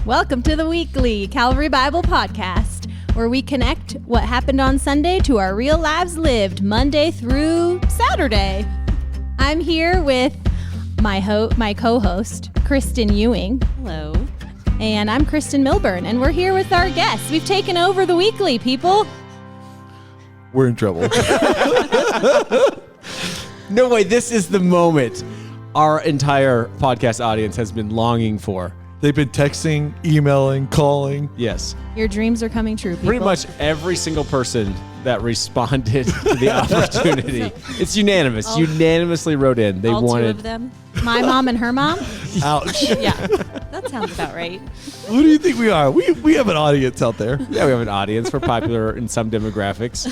Welcome to the weekly Calvary Bible Podcast, where we connect what happened on Sunday to our real lives lived Monday through Saturday. I'm here with my co-host, Kristen Ewing. Hello. And I'm Kristen Milburn, and we're here with our guests. We've taken over the weekly, people. We're in trouble. No way, this is the moment our entire podcast audience has been longing for. They've been texting, emailing, calling. Yes. Your dreams are coming true, people. Pretty much every single person that responded to the opportunity. It's unanimous. Unanimously wrote in. They all wanted two of them? My mom and her mom? Ouch. Yeah, that sounds about right. Who do you think we are? We have an audience out there. Yeah, we have an audience. We're popular in some demographics.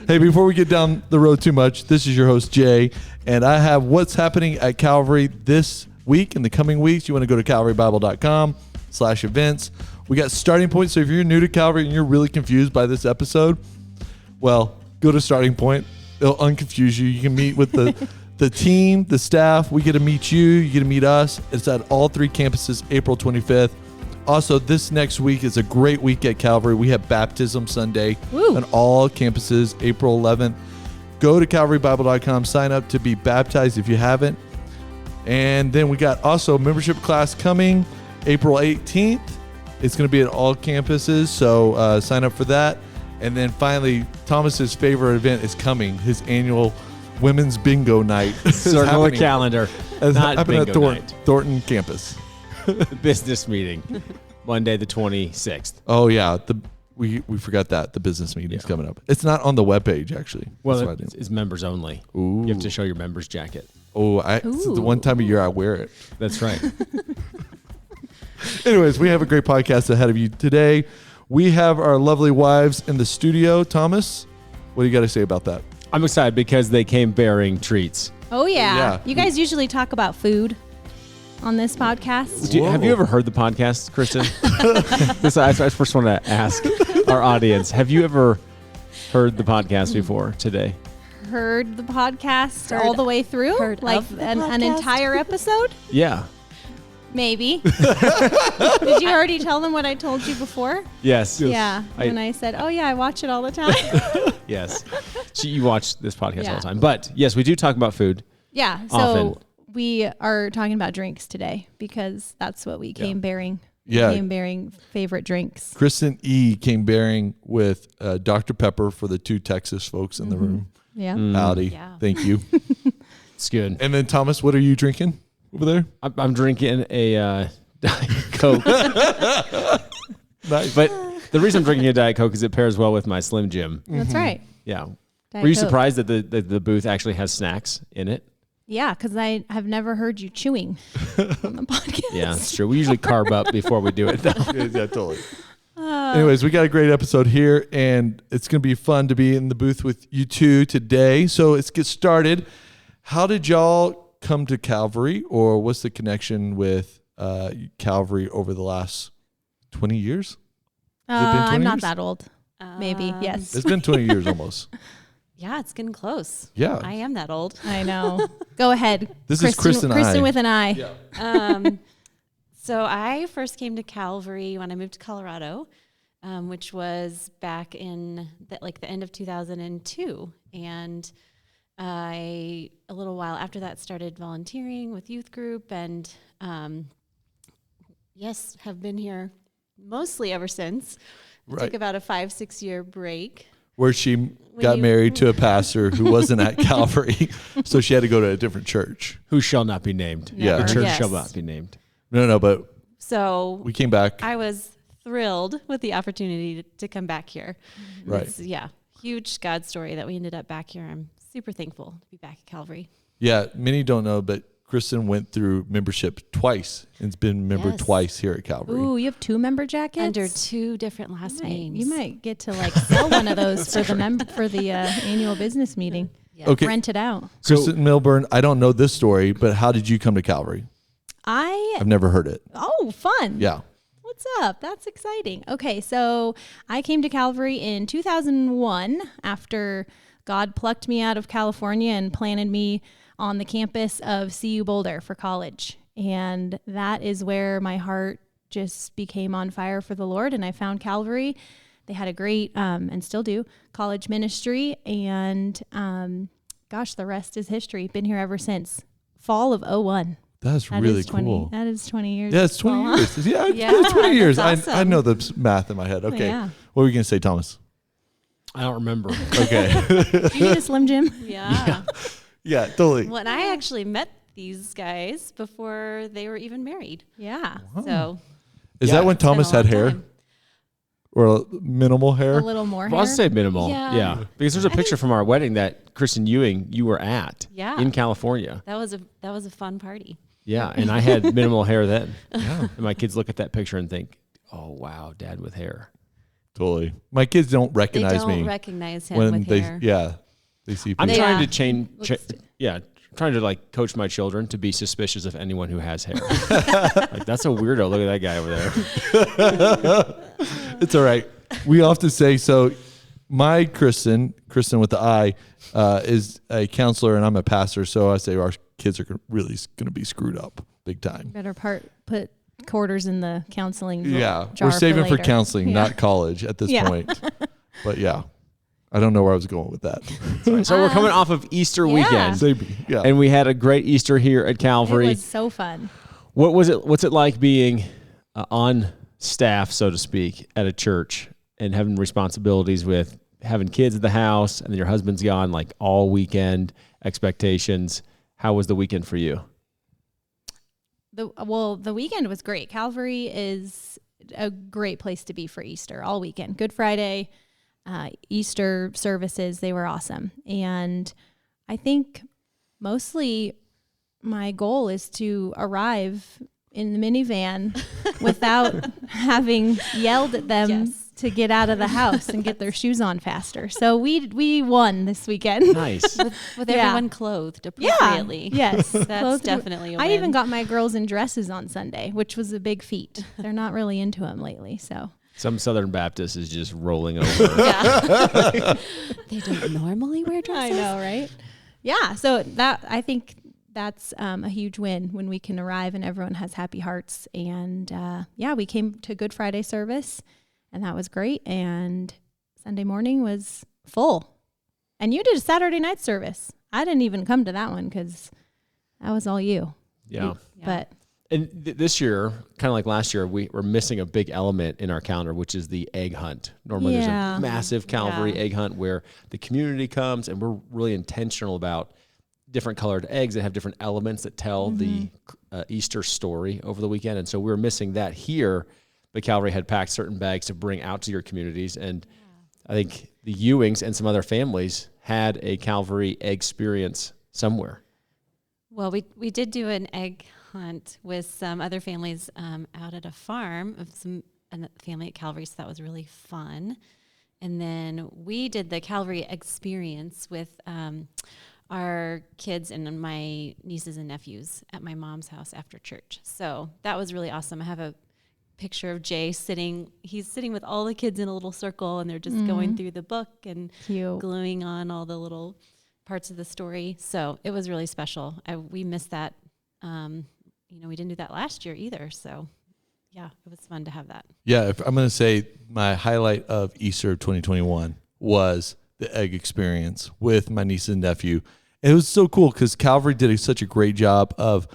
Hey, before we get down the road too much, this is your host, Jay, and I have what's happening at Calvary this week and the coming weeks. You want to go to calvarybible.com/events. We got starting points. So if you're new to Calvary and you're really confused by this episode, well, go to starting point. It'll unconfuse you. You can meet with the team, the staff. We get to meet you. You get to meet us. It's at all three campuses, April 25th. Also, this next week is a great week at Calvary. We have Baptism Sunday on all campuses, April 11th. Go to calvarybible.com. Sign up to be baptized if you haven't. And then we got also membership class coming April 18th. It's going to be at all campuses, so sign up for that. And then finally, Thomas's favorite event is coming, his annual Women's Bingo Night. Circle the calendar. Not happening bingo at night. Thornton campus. Business meeting. Monday the 26th. Oh, yeah. We forgot that. The business meeting is coming up. It's not on the webpage, actually. Well, it's members only. Ooh. You have to show your members jacket. Oh, it's the one time a year I wear it. That's right. Anyways, we have a great podcast ahead of you today. We have our lovely wives in the studio. Thomas, what do you got to say about that? I'm excited because they came bearing treats. Oh, yeah. Yeah. You guys usually talk about food on this podcast. Have you ever heard the podcast, Kristen? I first want to ask our audience, have you ever heard the podcast before today? Heard the podcast all the way through? Heard like of the an podcast? entire episode? Yeah. Maybe. Did you already tell them what I told you before? Yes. Yeah. When I said, oh, yeah, I watch it all the time. Yes. So you watch this podcast all Yeah. the time. But yes, we do talk about food. Yeah. So Often. we are talking about drinks today because that's what we came bearing. Yeah. We came bearing favorite drinks. Kristen E. came bearing with Dr. Pepper for the two Texas folks in the room. Yeah. Howdy. Yeah. Thank you. It's good. And then, Thomas, what are you drinking over there? I'm drinking a Diet Coke. Nice. But the reason I'm drinking a Diet Coke is it pairs well with my Slim Jim. That's right. Yeah. Diet Were you Coke. surprised that the booth actually has snacks in it? Yeah, because I have never heard you chewing on the podcast. Yeah, it's true. We usually carb up before we do it, though. Yeah, totally. Anyways, we got a great episode here, and it's going to be fun to be in the booth with you two today. So let's get started. How did y'all come to Calvary, or what's the connection with Calvary over the last 20 years? Has it been 20 I'm not years? that old. Maybe, yes. It's been 20 years almost. Yeah, it's getting close. Yeah. I am that old. I know. Go ahead. This is Kristen I. Kristen with an I. Yeah. So I first came to Calvary when I moved to Colorado, which was back in the end of 2002. And I, a little while after that, started volunteering with youth group and, yes, have been here mostly ever since. I Right. took about a 5-6 year break. Where she got married to a pastor who wasn't at Calvary, so she had to go to a different church. Who shall not be named. Yeah. The church Yes. shall not be named. No, but So we came back. I was thrilled with the opportunity to come back here. Right. It's, huge God story that we ended up back here. I'm super thankful to be back at Calvary. Yeah, many don't know, but Kristen went through membership twice and's been a member Yes. twice here at Calvary. Ooh, you have 2 member jackets? Under 2 different last names. You might get to sell one of those for the annual business meeting. Yeah. Okay. Rent it out. Kristen Milburn, I don't know this story, but how did you come to Calvary? I've never heard it. Oh, fun. Yeah. What's up? That's exciting. Okay, so I came to Calvary in 2001 after God plucked me out of California and planted me on the campus of CU Boulder for college. And that is where my heart just became on fire for the Lord, and I found Calvary. They had a great, and still do, college ministry, and gosh, the rest is history. Been here ever since fall of 01. That's really cool. That is 20 years. Yeah, it's 20 Well, years. Yeah, Yeah, it's 20 years. that's I awesome. know the math in my head. Okay. Yeah. What were you going to say, Thomas? I don't remember. Okay. Do you need a Slim Jim? Yeah. Yeah, totally. Well, and I actually met these guys before they were even married. Yeah. So Is Yeah. that when it's been a Thomas long had hair time. or minimal hair? A little more Well, I'll hair. say minimal. Yeah. Yeah. Because there's a picture from our wedding that Kristen Ewing, you were at Yeah. in California. That was a fun party. Yeah. And I had minimal hair then. Yeah, And my kids look at that picture and think, oh, wow, dad with hair. totally. My kids don't They recognize don't me recognize him when with they hair. they see I'm people. trying Yeah. to change. Looks- Trying to like coach my children to be suspicious of anyone who has hair. Like, that's a weirdo. Look at that guy over there. It's all right. We often say so. My Kristen with the I, is a counselor and I'm a pastor. So I say our kids are really going to be screwed up big time. Better put quarters in the counseling Yeah, jar we're saving for later. counseling, Yeah. not college at this Yeah. point. But yeah, I don't know where I was going with that. So we're coming off of Easter yeah. weekend, Maybe, yeah. and we had a great Easter here at It Calvary. was so fun. What's it like being on staff, so to speak, at a church and having responsibilities with having kids at the house and then your husband's gone like all weekend, expectations? How was the weekend for you? The weekend was great. Calvary is a great place to be for Easter all weekend. Good Friday, Easter services, they were awesome. And I think mostly my goal is to arrive in the minivan without having yelled at them Yes. to get out of the house and get their shoes on faster. So we won this weekend. Nice. With Yeah. everyone clothed Yeah. appropriately. Yes. That's Clothed- definitely a I win. even got my girls in dresses on Sunday, which was a big feat. They're not really into them lately. So Some Southern Baptist is just rolling over. Yeah. They don't normally wear I dresses. know, right? Yeah. So I think that's a huge win when we can arrive and everyone has happy hearts. And we came to Good Friday service and that was great. And Sunday morning was full. And you did a Saturday night service. I didn't even come to that one because that was all you. Yeah. Yeah. But And this year, kind of like last year, we're missing a big element in our calendar, which is the egg hunt. Normally there's Yeah. a massive Calvary Yeah. egg hunt where the community comes and we're really intentional about different colored eggs that have different elements that tell the Easter story over the weekend. And so we were missing that here, but Calvary had packed certain bags to bring out to your communities. And I think the Ewings and some other families had a Calvary egg experience somewhere. Well, we did do an egg hunt with some other families out at a farm of a family at Calvary, so that was really fun. And then we did the Calvary experience with our kids and my nieces and nephews at my mom's house after church. So that was really awesome. I have a picture of Jay he's sitting with all the kids in a little circle and they're just going through the book and cute. gluing on all the little parts of the story. So it was really special. We missed that. We didn't do that last year either. So yeah, it was fun to have that. Yeah, if I'm going to say my highlight of Easter of 2021 was the egg experience with my niece and nephew. And it was so cool because Calvary did such a great job of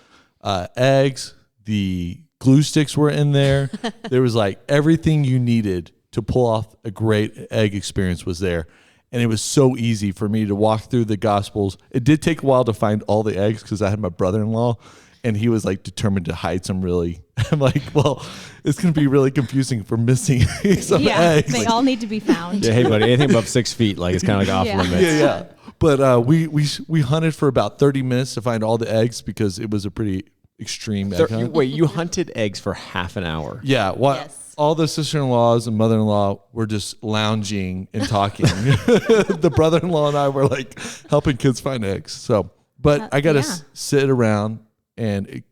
eggs. The glue sticks were in there. There was like everything you needed to pull off a great egg experience was there. And it was so easy for me to walk through the Gospels. It did take a while to find all the eggs because I had my brother-in-law and he was like determined to hide some really. I'm like, well, it's going to be really confusing for missing some eggs. They all need to be found. Yeah, hey, buddy, anything above 6 feet, like it's kind of like off Yeah. limits. Yeah. But we hunted for about 30 minutes to find all the eggs because it was a pretty extreme egg hunt. Wait, you hunted eggs for half an hour? Yeah. Yes. All the sister-in-laws and mother-in-law were just lounging and talking. The brother-in-law and I were like helping kids find eggs. So, but I got to sit around and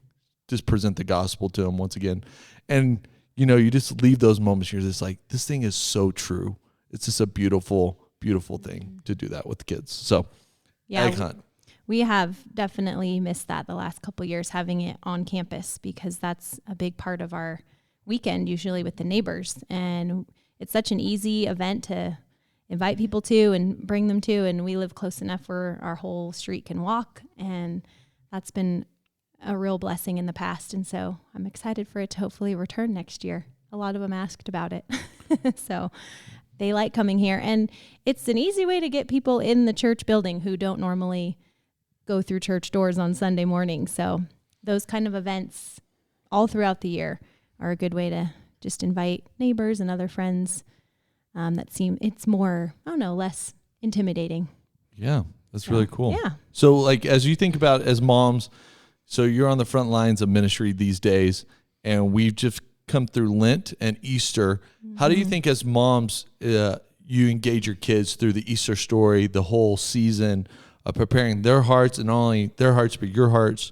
just present the gospel to them once again. And, you just leave those moments. You're just like, this thing is so true. It's just a beautiful, beautiful thing to do that with kids. So egg hunt. We have definitely missed that the last couple of years, having it on campus, because that's a big part of our weekend usually with the neighbors, and it's such an easy event to invite people to and bring them to, and we live close enough where our whole street can walk, and that's been a real blessing in the past, and so I'm excited for it to hopefully return next year. A lot of them asked about it. So they like coming here, and it's an easy way to get people in the church building who don't normally go through church doors on Sunday morning. So those kind of events all throughout the year are a good way to just invite neighbors and other friends it's more, less intimidating. Yeah, that's really cool. Yeah. So like, as you think about as moms, so you're on the front lines of ministry these days, and we've just come through Lent and Easter. How do you think as moms, you engage your kids through the Easter story, the whole season of preparing their hearts, and not only their hearts, but your hearts,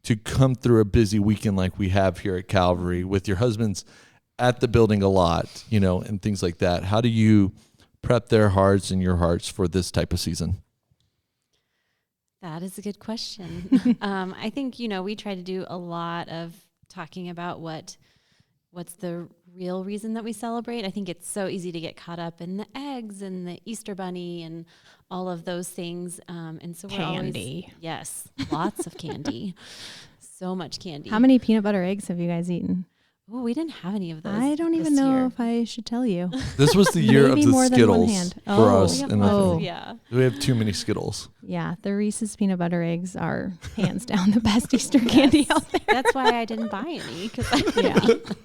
to come through a busy weekend like we have here at Calvary with your husbands at the building a lot, and things like that? How do you prep their hearts and your hearts for this type of season? That is a good question. I think, we try to do a lot of talking about what's the real reason that we celebrate. I think it's so easy to get caught up in the eggs and the Easter bunny and all of those things. And so we're always, yes, lots of candy, so much candy. How many peanut butter eggs have you guys eaten? Oh, we didn't have any of those. I don't even know if I should tell you. This was the year of Maybe the more than one Skittles hand. for us. Yeah. We have too many Skittles. Yeah, the Reese's peanut butter eggs are hands down the best Easter candy out there. That's why I didn't buy any, because I didn't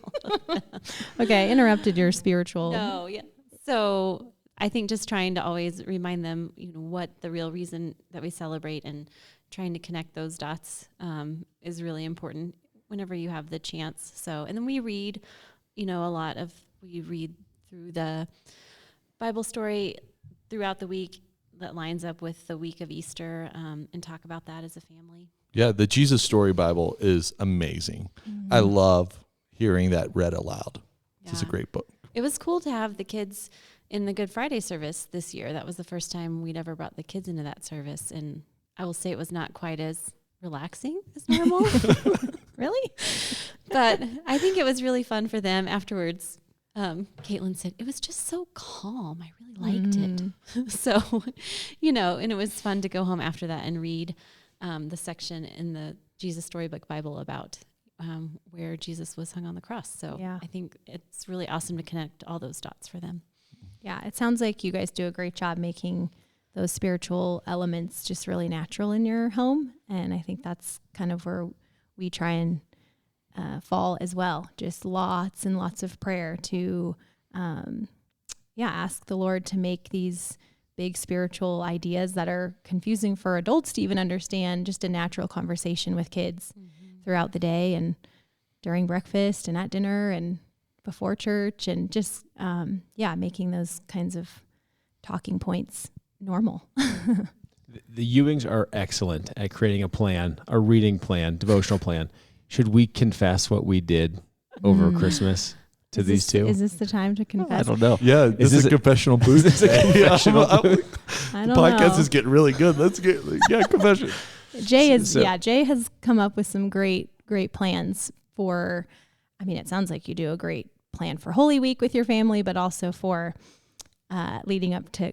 Okay, interrupted your spiritual. No, yeah. So I think just trying to always remind them, what the real reason that we celebrate, and trying to connect those dots is really important whenever you have the chance. So, and then we read, we read through the Bible story throughout the week that lines up with the week of Easter, and talk about that as a family. Yeah, the Jesus Story Bible is amazing. I love hearing that read aloud. It's a great book. It was cool to have the kids in the Good Friday service this year. That was the first time we'd ever brought the kids into that service, and I will say it was not quite as relaxing as normal. Really? But I think it was really fun for them afterwards. Caitlin said, it was just so calm. I really liked it. So, and it was fun to go home after that and read the section in the Jesus Storybook Bible about where Jesus was hung on the cross. So I think it's really awesome to connect all those dots for them. Yeah, it sounds like you guys do a great job making those spiritual elements just really natural in your home. And I think that's kind of where we try and fall as well. Just lots and lots of prayer to, ask the Lord to make these big spiritual ideas that are confusing for adults to even understand, just a natural conversation with kids throughout the day and during breakfast and at dinner and before church, and just, making those kinds of talking points normal. The Ewings are excellent at creating a plan, a reading plan, devotional plan. Should we confess what we did over Christmas to these two? Is this the time to confess? I don't know. Yeah, this is a confessional booth. Is this a confessional booth? I don't Podcast know. is getting really good. Let's get confession. Jay has come up with some great plans for, it sounds like you do a great plan for Holy Week with your family, but also for leading up to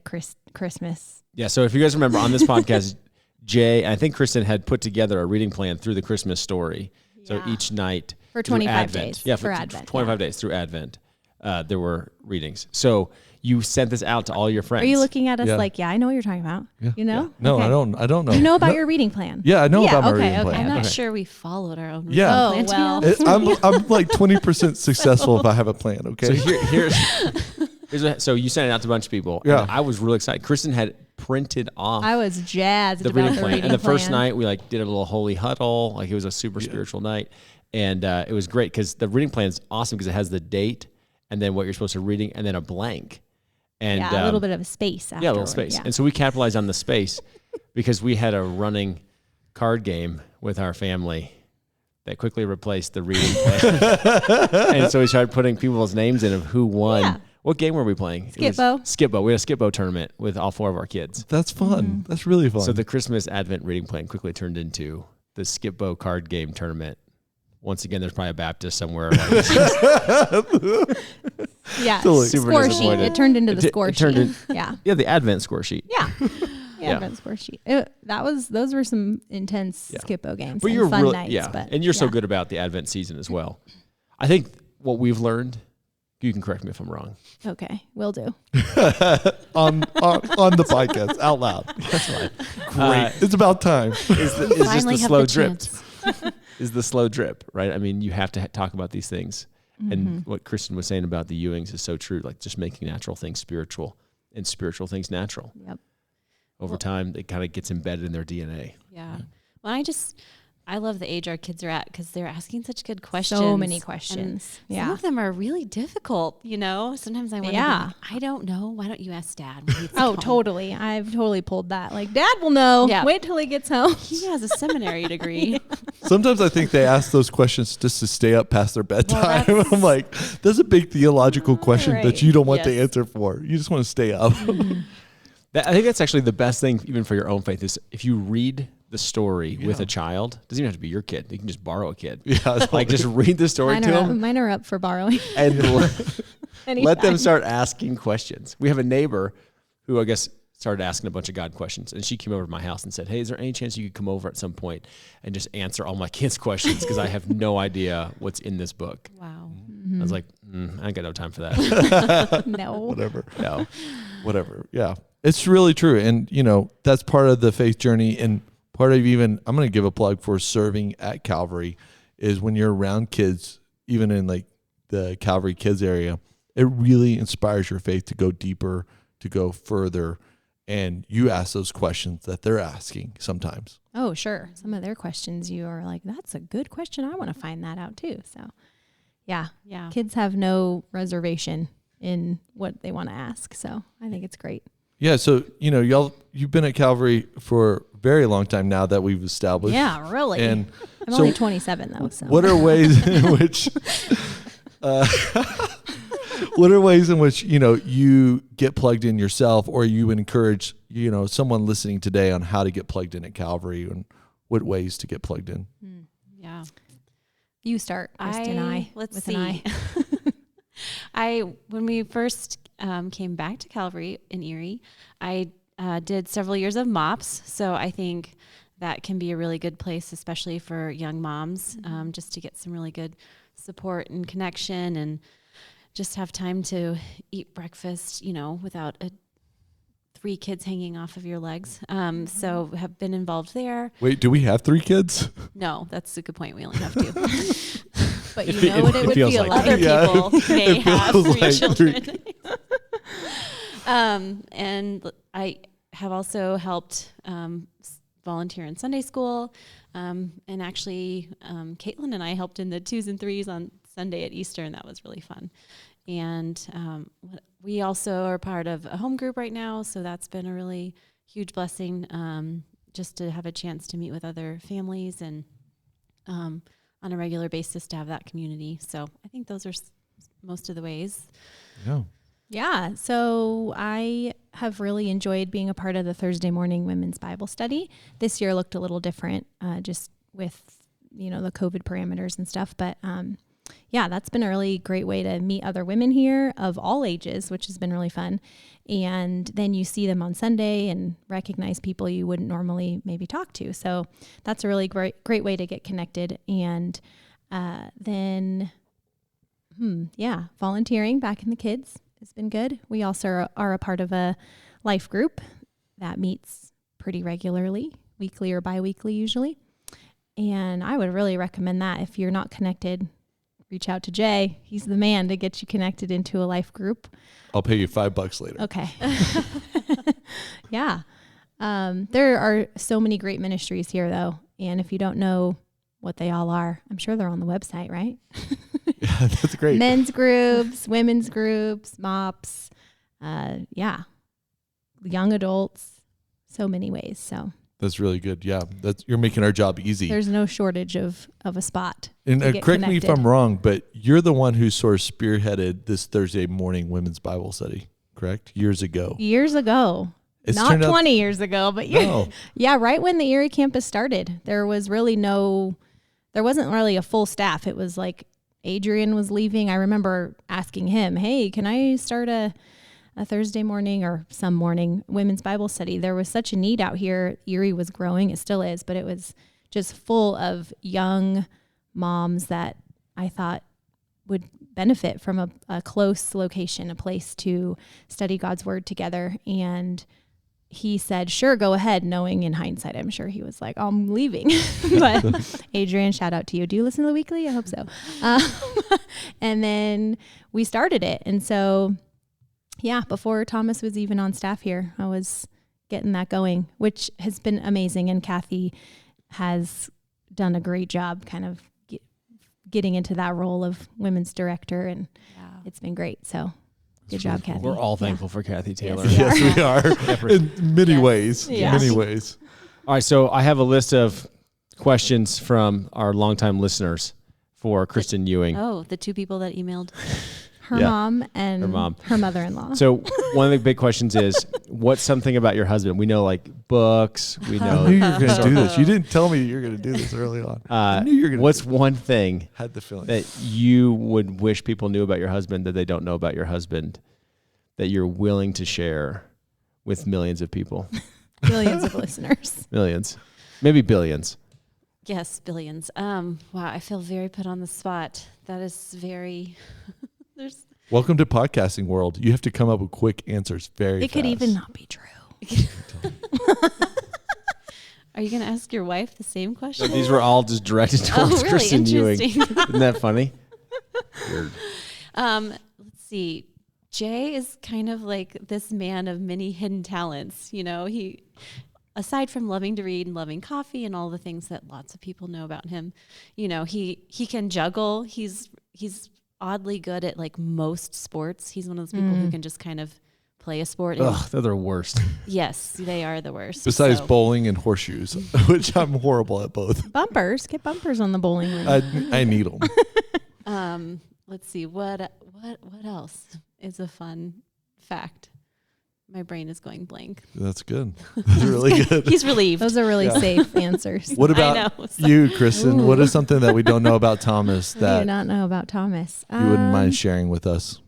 Christmas. Yeah, so if you guys remember on this podcast, Jay, I think Kristen had put together a reading plan through the Christmas story. So each night for 25 Advent, days. Yeah, for Advent. 25 days through Advent, there were readings. So you sent this out to all your friends. Are you looking at us like, I know what you're talking about? Yeah. You know? Yeah. No, okay. I don't know. You know about your reading plan? Yeah, I know about my reading okay. plan. I'm not sure we followed our own Yeah. reading plan, to be honest. I'm like 20% successful if I have a plan, okay? So here's so you sent it out to a bunch of people. Yeah. And I was really excited. Kristen had printed off I was jazzed the about reading the plan. reading And the first plan. night we did a little holy huddle. It was a super spiritual night. And it was great because the reading plan is awesome because it has the date and then what you're supposed to reading and then a blank. And a little bit of a space afterward. Yeah, a little space. Yeah. And so we capitalized on the space because we had a running card game with our family that quickly replaced the reading plan. And so we started putting people's names in of who won. Yeah. What game were we playing? Skip-Bo. We had a Skip-Bo tournament with all 4 of our kids. That's fun. That's really fun. So the Christmas Advent reading plan quickly turned into the Skip-Bo card game tournament. once again, there's probably a Baptist somewhere. Yeah, Totally. Super score sheet. disappointed. It turned into the It score turned sheet. in- Yeah. Yeah, the Advent score sheet. Yeah. Yeah. Advent score sheet. Those were some intense Yeah. Skippo games. But and you're fun really, nights. But and you're so yeah. good about the Advent season as well. I think what we've learned, you can correct me if I'm wrong. Okay, will do. on the podcast out loud. That's fine. Great. It's about time. Is just Finally the have slow the drip. chance. Is the slow drip, right? I mean, you have to talk about these things. And what Kristen was saying about the Ewings is so true. Like just making natural things spiritual and spiritual things natural. Yep. Over time, it kind of gets embedded in their DNA. Yeah. Well, I love the age our kids are at because they're asking such good questions. So many And questions. Some Yeah. of them are really difficult, Sometimes I wonder, Yeah. I don't know. Why don't you ask Dad when he gets Oh, home? totally. I've totally pulled that. Like, Dad will know. Yeah. Wait till he gets home. He has a seminary degree. Sometimes I think they ask those questions just to stay up past their bedtime. that's- I'm like, that's a big theological question Right. that you don't want the Yes. answer for. You just want to stay up. I think that's actually the best thing, even for your own faith, is if you read the story with a child. Doesn't even have to be your kid. You can just borrow a kid. Yeah, Like just read the story Mine to are, them mine are up for borrowing. and let them Anytime. start asking questions. We have a neighbor who I guess started asking a bunch of God questions, and she came over to my house and said, "Hey, is there any chance you could come over at some point and just answer all my kids' questions because I have no idea what's in this book?" Wow. I was like, I ain't got no time for that. No. Whatever. No. Whatever. Yeah. It's really true. And, that's part of the faith journey. And part of even, I'm going to give a plug for serving at Calvary is when you're around kids, even in like the Calvary kids area, it really inspires your faith to go deeper, to go further. And you ask those questions that they're asking sometimes. Oh, sure. Some of their questions you are like, that's a good question. I want to find that out too. So, yeah. Yeah. Kids have no reservation in what they want to ask. So I think it's great. Yeah. So, you've been at Calvary for a very long time now that we've established. Yeah, really. And I'm so only 27 though. So what are ways in which, you get plugged in yourself, or you encourage, someone listening today on how to get plugged in at Calvary and what ways to get plugged in? Yeah. you start, Kristen. Let's with see. an I. When we first came back to Calvary in Erie, I did several years of MOPS. So I think that can be a really good place, especially for young moms, just to get some really good support and connection and just have time to eat breakfast, without 3 kids hanging off of your legs. So have been involved there. Wait, do we have 3 kids? No, that's a good point. We only have 2. But It you know what fe- it it would feels feel like like. Other Yeah. people may It have feels 3 like children. And I have also helped volunteer in Sunday school. And actually, Caitlin and I helped in the 2s and 3s on Sunday at Easter, and that was really fun. And we also are part of a home group right now, so that's been a really huge blessing, just to have a chance to meet with other families and on a regular basis to have that community. So I think those are most of the ways. Yeah. Yeah. So I have really enjoyed being a part of the Thursday morning women's Bible study. This year looked a little different, just with, the COVID parameters and stuff. But yeah, that's been a really great way to meet other women here of all ages, which has been really fun. And then you see them on Sunday and recognize people you wouldn't normally maybe talk to. So that's a really great way to get connected. And then, volunteering back in the kids has been good. We also are a part of a life group that meets pretty regularly, weekly or bi-weekly usually. And I would really recommend that. If you're not connected, reach out to Jay. He's the man to get you connected into a life group. I'll pay you $5 later. Okay. Yeah. There are so many great ministries here though. And if you don't know what they all are, I'm sure they're on the website, right? Yeah, that's great. Men's groups, women's groups, MOPS, young adults, so many ways. So That's really good. Yeah, you're making our job easy. there's no shortage of a spot. And to get correct me if connected. I'm wrong, but you're the one who sort of spearheaded this Thursday morning women's Bible study, correct? Years ago. Years ago. It's Not turned out- 20 years ago, but No. yeah, right when the Erie campus started, there was really no there wasn't really a full staff. It was like Adrian was leaving. I remember asking him, hey, can I start a Thursday morning or some morning women's Bible study? There was such a need out here. Erie was growing. It still is, but it was just full of young moms that I thought would benefit from a close location, a place to study God's word together. And he said, sure, go ahead, knowing in hindsight, I'm sure he was like, I'm leaving. But Adrian, shout out to you. Do you listen to the weekly? I hope so. And then we started it. And so, yeah, before Thomas was even on staff here, I was getting that going, which has been amazing. And Kathy has done a great job kind of getting into that role of women's director. And it's been great. So good job, Kathy. We're all thankful for Kathy Taylor. Yes, we are. In many ways. Yes. Many ways. All right, so I have a list of questions from our longtime listeners for Kristen Ewing. Oh, the two people that emailed. Her mom and her mother-in-law. So one of the big questions is, what's something about your husband? We know like books. We I know. knew you were going to do this. You didn't tell me you were going to do this early on. I knew you were going to. What's one thing Had the feeling that you would wish people knew about your husband that they don't know about your husband that you're willing to share with millions of people? Millions of listeners. Millions. Maybe billions. Yes, billions. Wow, I feel very put on the spot. That is very... Welcome to podcasting world. You have to come up with quick answers very fast. It could even not be true. Are you going to ask your wife the same question? These were all just directed towards really Kristen Ewing. interesting. Isn't that funny? Weird. Let's see. Jay is kind of like this man of many hidden talents. You know, he, aside from loving to read and loving coffee and all the things that lots of people know about him, you know, he can juggle. He's oddly good at like most sports. He's one of those people who can just kind of play a sport. Ugh, they're the worst. Yes, they are the worst. Besides bowling and horseshoes, which I'm horrible at both. Bumpers. Get bumpers on the bowling ring. I need them. Let's see. What else is a fun fact? My brain is going blank. That's good. That's really good. He's relieved. Those are really safe answers. What about you, Kristen? What is something that we don't know about Thomas I do that not know about Thomas. you wouldn't mind sharing with us?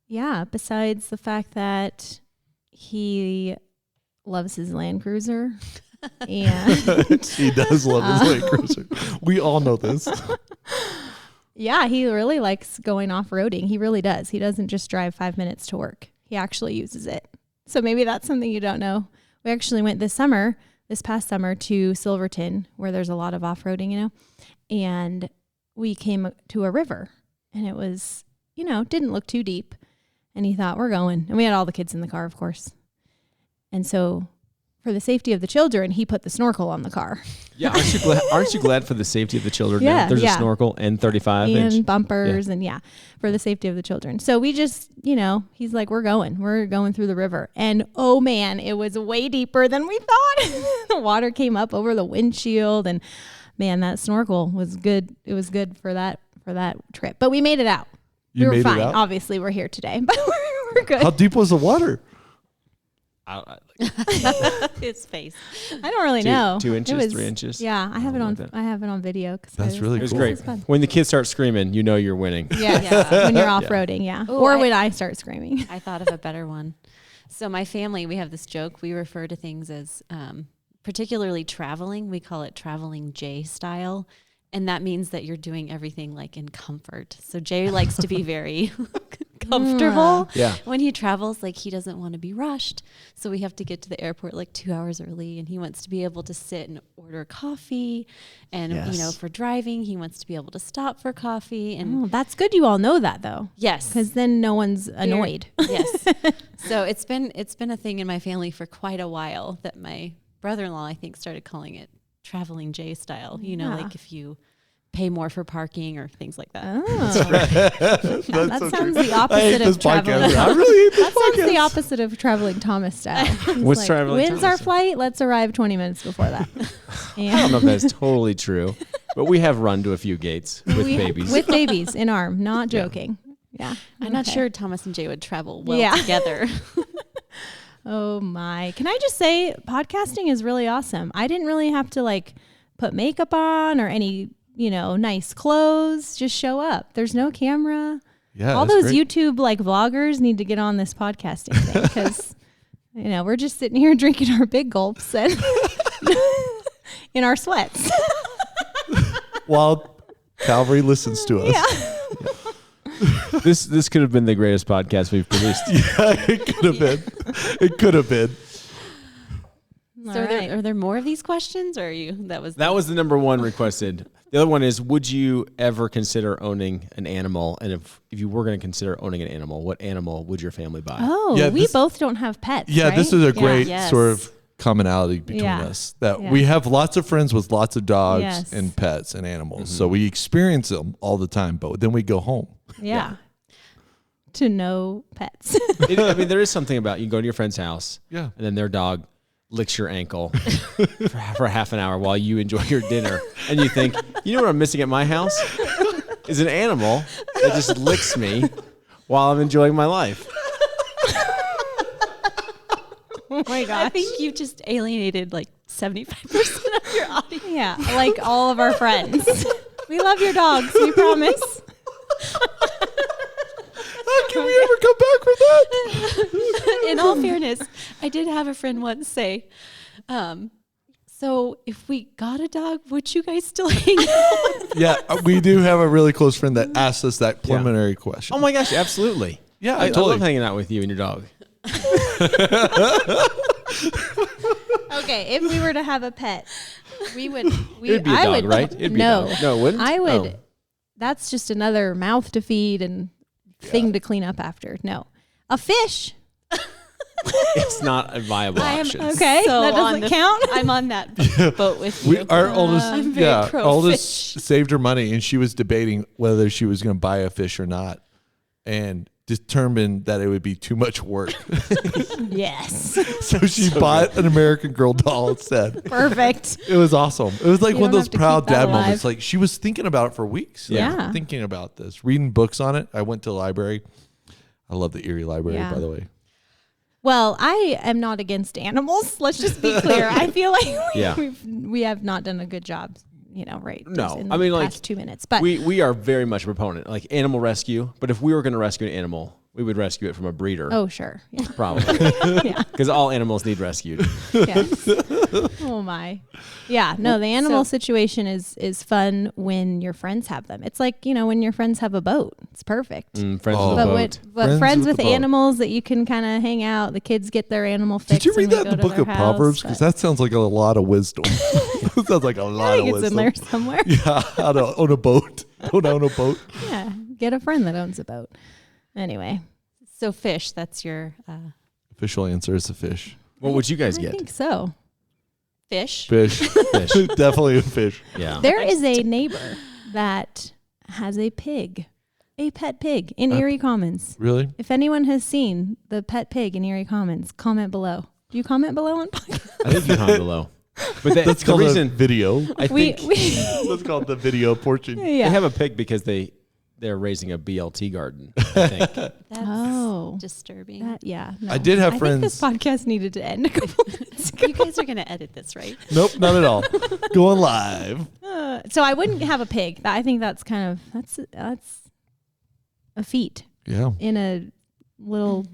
Yeah, besides the fact that he loves his Land Cruiser. And He does love his Land Cruiser. We all know this. yeah, he really likes going off-roading. He really does. He doesn't just drive 5 minutes to work. He actually uses it. So maybe that's something you don't know. We actually went this past summer to Silverton, where there's a lot of off-roading, you know, and we came to a river, and it was, you know, didn't look too deep. And he thought, we're going. And we had all the kids in the car, of course. And so for the safety of the children, he put the snorkel on the car. Yeah, aren't you glad for the safety of the children? Yeah, now? There's yeah. a snorkel and 35-inch. And bumpers and for the safety of the children. So we just, you know, he's like, we're going through the river. And oh man, it was way deeper than we thought. The water came up over the windshield, and man, that snorkel was good. It was good for that trip. But we made it out. We were fine. Obviously, we're here today, but we're good. How deep was the water? His face. I don't really know. 2 inches, It was, 3 inches. Yeah, I have it on. like that. I have it on video. That's really It was cool. great. When the kids start screaming, you know you're winning. Yeah, when you're off-roading, yeah. Ooh, Or when I start screaming. I thought of a better one. So my family, we have this joke. We refer to things as, particularly traveling. We call it traveling Jay style. And that means that you're doing everything like in comfort. So Jay likes to be very comfortable when he travels. Like, he doesn't want to be rushed. So we have to get to the airport like 2 hours early, and he wants to be able to sit and order coffee. And, you know, for driving, he wants to be able to stop for coffee. And That's good. You all know that though. yes, Because then no one's annoyed. Yes. So it's been a thing in my family for quite a while that my brother-in-law, I think, started calling it traveling Jay style. You know, like if you pay more for parking or things like that. That sounds the opposite of traveling. I really hate this That sounds podcast. the opposite of traveling Thomas style. He's What's like, traveling when's our Thomas? flight? Let's arrive 20 minutes before that. I don't know if that's totally true, but we have run to a few gates with babies. With babies in arm, not joking. Yeah. I'm not sure Thomas and Jay would travel well together. Oh my. Can I just say, podcasting is really awesome. I didn't really have to like put makeup on or any nice clothes. Just show up. There's no camera. Yeah, All that's those great. YouTube like vloggers need to get on this podcasting thing because we're just sitting here drinking our big gulps and in our sweats. While Calvary listens to us. Yeah. This could have been the greatest podcast we've produced. Yeah, it could have been. It could have been. So are there more of these questions, or that was the number one requested. The other one is, would you ever consider owning an animal? And if you were going to consider owning an animal, what animal would your family buy? Oh, Yeah, we both don't have pets. Yeah, right? this is a great Yes. sort of commonality between us. That we have lots of friends with lots of dogs Yes. and pets and animals. So we experience them all the time, but then we go home. Yeah. To no pets. There is something about you go to your friend's house, Yeah. and then their dog licks your ankle for half an hour while you enjoy your dinner, and you think, what I'm missing at my house is an animal that just licks me while I'm enjoying my life. Oh my I gosh. think you just alienated like 75% of your audience. Yeah, like all of our friends. We love your dogs, we promise. Can we ever come back from that? In all fairness, I did have a friend once say, so if we got a dog, would you guys still hang out? Yeah, we do have a really close friend that asked us that preliminary question. Oh my gosh, absolutely. Yeah, I totally. love hanging out with you and your dog. Okay, if we were to have a pet, we would. It'd be a dog, right? It'd be a no, dog. No, it wouldn't? I would. Oh. That's just another mouth to feed and thing to clean up after. No, a fish. It's not a viable option. Okay, So that doesn't on the- count. I'm on that boat with you. Our oldest, I'm very pro oldest fish. saved her money, and she was debating whether she was going to buy a fish or not, and determined that it would be too much work. Yes, So she bought an American Girl doll instead. perfect. It was awesome. It was like You one of don't those have to proud keep that dad alive. moments. Like she was thinking about it for weeks. Like, Yeah. thinking about this, reading books on it. I went to the library. I love the Erie Library, Yeah. by the way. Well, I am not against animals. Let's just be clear. I feel like Yeah. we have not done a good job. Right? No, just in I mean, the like, past 2 minutes, but We are very much a proponent, like animal rescue. But if we were going to rescue an animal, we would rescue it from a breeder. oh sure, yeah, Probably. yeah. Because all animals need rescued. Yes. Oh my. Yeah. No, the animal So- situation is fun when your friends have them. It's like, when your friends have a boat. It's perfect. Friends Oh. with a But boat. friends Friends with with a boat. animals that you can kind of hang out. The kids get their animal fix. Did you read and we that in go the to book their of Proverbs? house, Because but that sounds like a lot of wisdom. That sounds like a I lot think of it's wisdom. in there somewhere. Yeah, how to own a boat. Don't own a boat. Yeah. Get a friend that owns a boat. Anyway, So fish, that's your Official answer is a fish. What would you guys I get? think so. fish. Fish. Fish. Definitely a fish. Yeah. There is a neighbor that has a pig, a pet pig in Erie Commons. Really? If anyone has seen the pet pig in Erie Commons, comment below. Do you comment below on podcast? I think you comment below. But That's the called a reason video. I think That's called the video portion. they yeah. have a pig because they're raising a BLT garden. I think. That's Oh. disturbing. Yeah. No. I did have I friends. think this podcast needed to end a couple minutes ago. You guys are going to edit this, right? Nope, not at all. Going live. So I wouldn't have a pig. I think that's kind of that's a feat Yeah. in a little,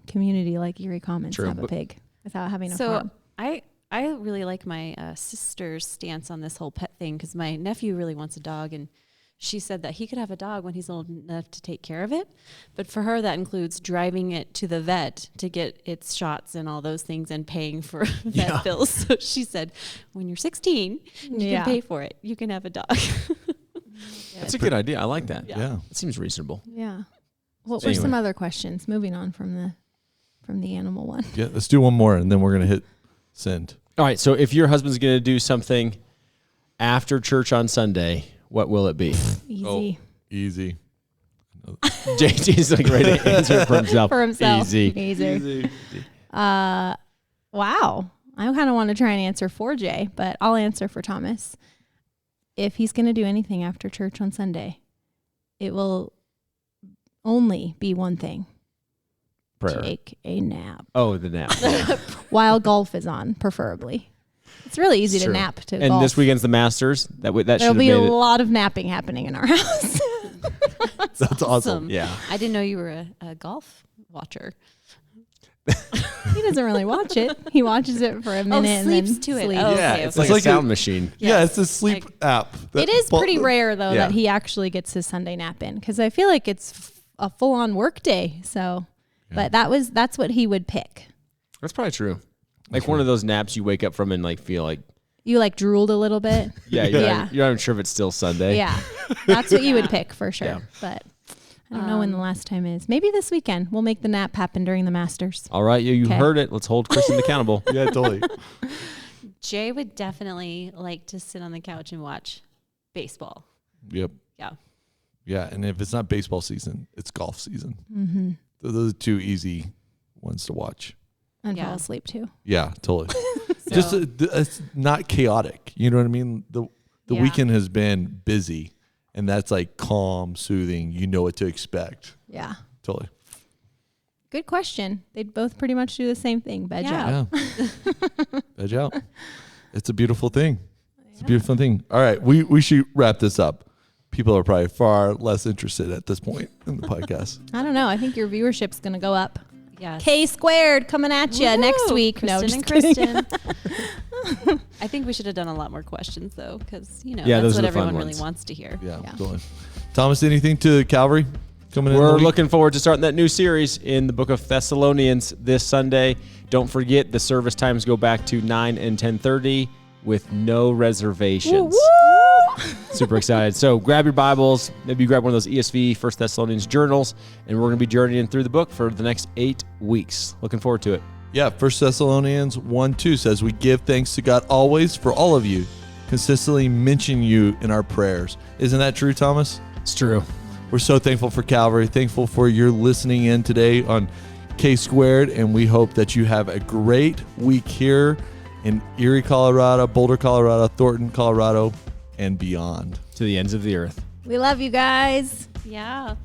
community like Erie Commons True, to have a but- pig without having a So farm. I really like my sister's stance on this whole pet thing because my nephew really wants a dog, and she said that he could have a dog when he's old enough to take care of it. But for her, that includes driving it to the vet to get its shots and all those things and paying for vet bills. So she said, when you're 16, you Yeah. can pay for it. You can have a dog. That's a good idea. I like that. Yeah. It seems reasonable. Yeah. What were Anyway. some other questions? Moving on from the animal one. Yeah. Let's do one more and then we're going to hit send. All right. So if your husband's going to do something after church on Sunday, what will it be? Easy. Easy. JT's like ready to answer for himself. For himself. Easy. Easy. Wow. I kind of want to try and answer for Jay, but I'll answer for Thomas. If he's going to do anything after church on Sunday, it will only be one thing. Prayer. Take a nap. Oh, the nap. While golf is on, preferably. It's really easy It's to true. nap to And golf. this weekend's the Masters. That should There'll have be made a it. lot of napping happening in our house. That's awesome. Yeah. I didn't know you were a golf watcher. He doesn't really watch it. He watches it for a minute and sleeps then to it. sleeps. Oh, Yeah, okay, it's okay. like It's a like sound machine. Yeah, Yes. it's a sleep app. It is pretty rare though Yeah. that he actually gets his Sunday nap in because I feel like it's a full-on work day. So, but that's what he would pick. That's probably true. Like one of those naps you wake up from and like feel like, You like drooled a little bit. yeah, Yeah. you're not even sure if it's still Sunday. Yeah, that's what you would pick for sure. Yeah. But I don't know when the last time is. Maybe this weekend we'll make the nap happen during the Masters. All right, you Okay. heard it. Let's hold Kristen accountable. Yeah, totally. Jay would definitely like to sit on the couch and watch baseball. Yep. Yeah. Yeah, and if it's not baseball season, it's golf season. Mm-hmm. Those are two easy ones to watch. And Yeah. fall asleep too. Yeah, totally. So- Just it's not chaotic. You know what I mean? The Yeah. weekend has been busy, and that's like calm, soothing. You know what to expect. Yeah. Totally. Good question. They'd both pretty much do the same thing. Veg Yeah. out. Yeah. Veg out. It's a beautiful thing. It's a beautiful thing. All right, we should wrap this up. People are probably far less interested at this point in the podcast. I don't know. I think your viewership's going to go up. Yes. K squared coming at you next Woo! week. No, Kristen just and kidding. Kristen. I think we should have done a lot more questions though, because Yeah, that's those what are the fun everyone really ones. wants to hear. Yeah, Yeah. totally. Thomas, anything to Calvary coming in? We're the week? looking forward to starting that new series in the book of Thessalonians this Sunday. Don't forget the service times go back to 9 and 10:30 with no reservations. Super excited. So grab your Bibles, maybe grab one of those ESV First Thessalonians journals, and we're going to be journeying through the book for the next 8 weeks. Looking forward to it. Yeah, 1 Thessalonians 1:2 says, we give thanks to God always for all of you, consistently mention you in our prayers. Isn't that true, Thomas? It's true. We're so thankful for Calvary, thankful for your listening in today on K Squared, and we hope that you have a great week here in Erie, Colorado, Boulder, Colorado, Thornton, Colorado, and beyond. To the ends of the earth. We love you guys. Yeah.